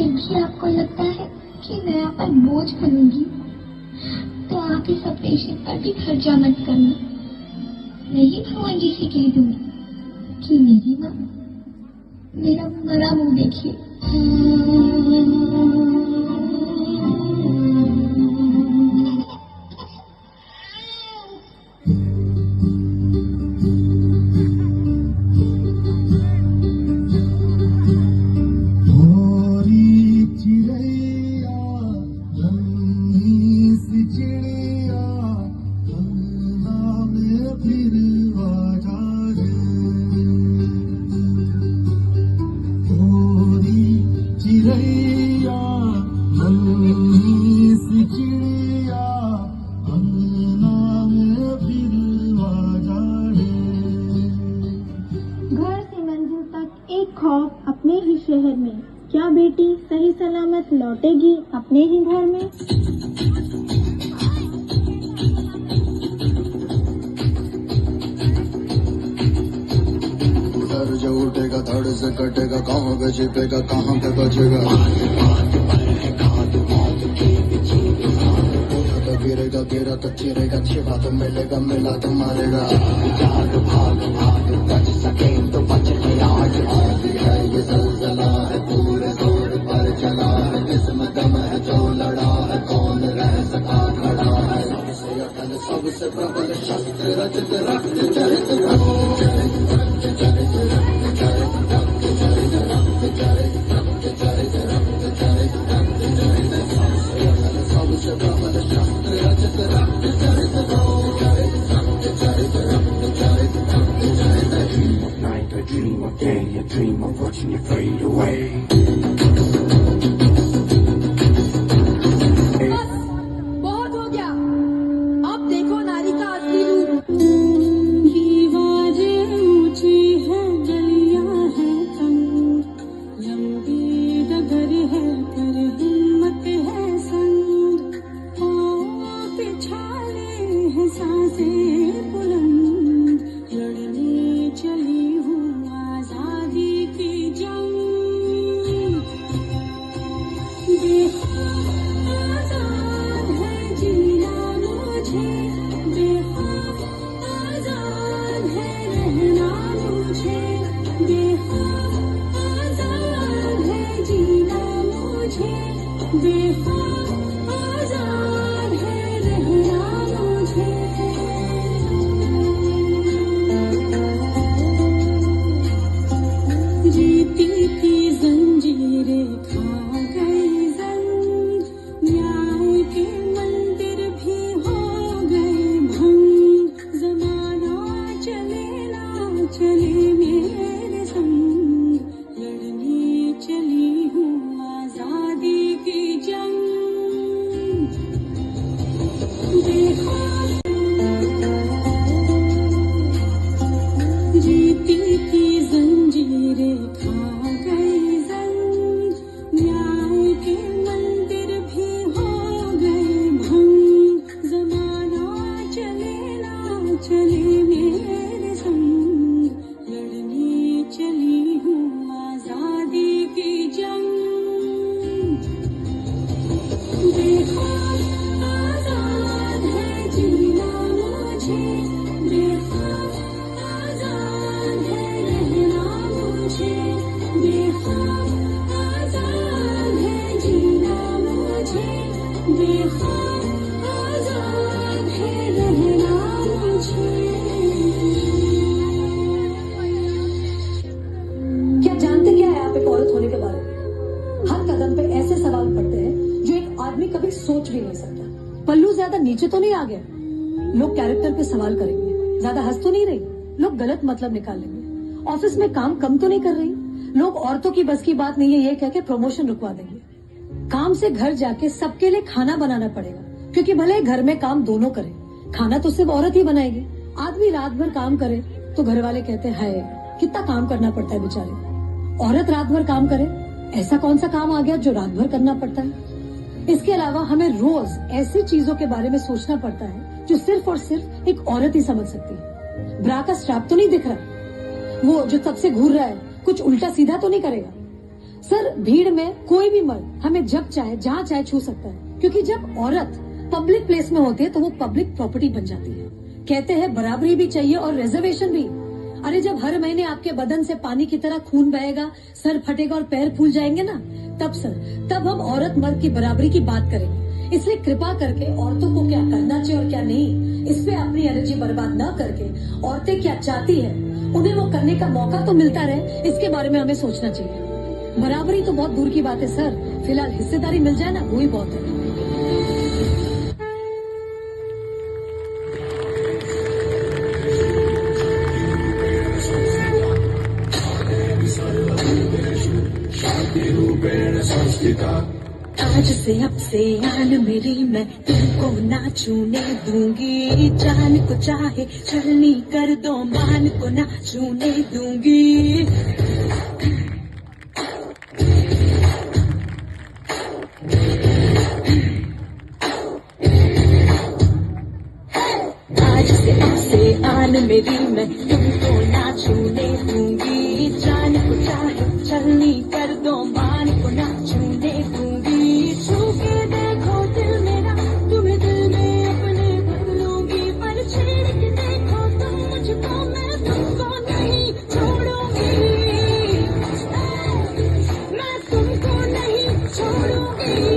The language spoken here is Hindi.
फिर भी आपको लगता है कि मैं आप पर बोझ बनूंगी, तो आप इस ऑपरेशन पर भी खर्चा मत करना। मैं ही भगवान जी से कह दूंगी कि मेरी माँ मेरा मरा मुंह देखिए। खौफ अपने ही शहर में, क्या बेटी सही सलामत लौटेगी अपने ही घर में? सर जो उठेगा धड़ से कटेगा, कहाँ पे छिपेगा कहाँ पे बचेगा। गिरेगा गिरा तो चिरेगा, छिपा तो मिलेगा, मिला तो मारेगा। भाग भाग भाग बच सके तो बच ले आज। है ये ज़लज़ला है पूरे जोर पर चला है, किस्म दम है जो लड़ा है, कौन रह सका खड़ा है। सबसे अकल सबसे प्रबल शस्त्र रचित रक्त चरित रक्त चरित रक्त चरित रक्त चरित रक्त चरित रक्त चरित रक्त चरित रक्त चरित रक्त चरित। सबसे अकल सबसे प्रबल शस्त्र रचित रक्त चरित रक्त चरित रक्त चरित रक्त चरित रक्त चरित। A dream of night, a dream of day, a dream of watching you fade away. बहुत हो गया, अब देखो नारी का असली रूप। दीवारें ऊंची है, गलियां है तंग, लंबी डगर है पर हिम्मत है संग। पिछाले है सांसें बुलंद, लड़ने चली हूँ आजादी की जंग। आजाद है जीना मुझे, बेखौफ आजाद है रहना मुझे, बेखौफ आजाद है जीना मुझे, बेखौफ आजाद है रहना मुझे। जीती की जंजीरें खा गई जंग, न्याय के मंदिर भी हो गए भंग। जमाना चले ना चले मेरे संग, लड़ने चली हूँ आजादी की जंग। जीती की जंजीरें खा गई जंग, न्याय के मंदिर भी हो गए भंग। जमाना चले ना चले मेरे संग, लड़ने चली हूँ आजादी की जंग। बेखौफ आजाद है जीना मुझे, बेखौफ आजाद है रहना मुझे, बेखौफ आजाद है जीना मुझे, बेखौफ आजाद है रहना मुझे। क्या जानते क्या है आप एक औरत होने के बारे में? हर कदम पे ऐसे सवाल पड़ते हैं जो एक आदमी कभी सोच भी नहीं सकता। पल्लू ज्यादा नीचे तो नहीं आ गया? लोग कैरेक्टर पे सवाल करेंगे। ज्यादा हंस तो नहीं रही? लोग गलत मतलब निकाल लेंगे। ऑफिस में काम कम तो नहीं कर रही? लोग औरतों की बस की बात नहीं है ये कह के प्रमोशन रुकवा देंगे। काम से घर जाके सबके लिए खाना बनाना पड़ेगा, क्योंकि भले घर में काम दोनों करें, खाना तो सिर्फ औरत ही बनाएगी। आदमी रात भर काम करे तो घर वाले कहते हैं कितना काम करना पड़ता है बेचारे। औरत रात भर काम करे, ऐसा कौन सा काम आ गया जो रात भर करना पड़ता है? इसके अलावा हमें रोज ऐसी चीजों के बारे में सोचना पड़ता है जो सिर्फ और सिर्फ एक औरत ही समझ सकती है। ब्रा का स्ट्रैप तो नहीं दिख रहा, वो जो तब से घूर रहा है कुछ उल्टा सीधा तो नहीं करेगा? सर भीड़ में कोई भी मर्द हमें जब चाहे जहाँ चाहे छू सकता है, क्योंकि जब औरत पब्लिक प्लेस में होती है तो वो पब्लिक प्रॉपर्टी बन जाती है। कहते हैं बराबरी भी चाहिए और रिजर्वेशन भी। अरे जब हर महीने आपके बदन से पानी की तरह खून बहेगा, सर फटेगा और पैर फूल जाएंगे ना, तब हम औरत मर्द की बराबरी की बात करेंगे। इसलिए कृपा करके औरतों को क्या करना चाहिए और क्या नहीं, इस पे अपनी एनर्जी बर्बाद न करके औरतें क्या चाहती है उन्हें वो करने का मौका तो मिलता रहे, इसके बारे में हमें सोचना चाहिए। बराबरी तो बहुत दूर की बात है सर, फिलहाल हिस्सेदारी मिल जाए ना, वही बहुत है। आज से अब से आन मेरी, मैं तुमको ना छूने दूंगी। जान को चाहे छलनी कर दो, मान को ना छूने दूंगी। आज से अब से आन मेरी, मैं तुमको ना छूने दूंगी। जान को चाहे छलनी कर दो, मान को ना छूने दूंगी। छू के देखो दिल मेरा, तुम्हें दिल में अपने भर लूंगी। पर छेड़ के देखो तुम मुझको, मैं तुमको नहीं छोड़ूंगी। मैं तुमको नहीं छोड़ूंगी।